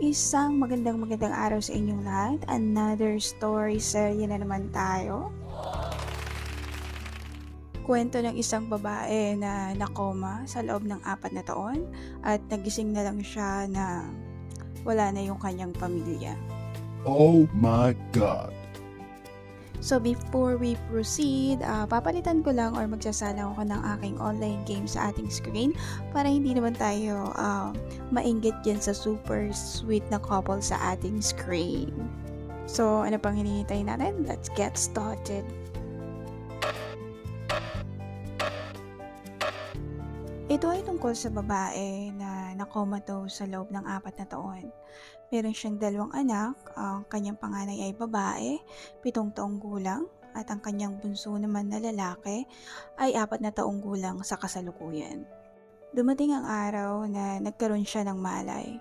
Isang magandang araw sa inyong lahat. Another story serye na naman tayo. Kwento ng isang babae na nakoma sa loob ng 4 na taon at nagising na lang siya na wala na yung kanyang pamilya. Oh my God! So before we proceed, papalitan ko lang or magsasalang ako ng aking online game sa ating screen para hindi naman tayo mainggit dyan sa super sweet na couple sa ating screen. So ano pang hinihintay natin? Let's get started. Ito ay tungkol sa babae na nakomatose sa loob ng 4 na taon. Meron siyang 2 anak, ang kanyang panganay ay babae, 7 taong gulang, at ang kanyang bunso naman na lalaki ay 4 na taong gulang sa kasalukuyan. Dumating ang araw na nagkaroon siya ng malay.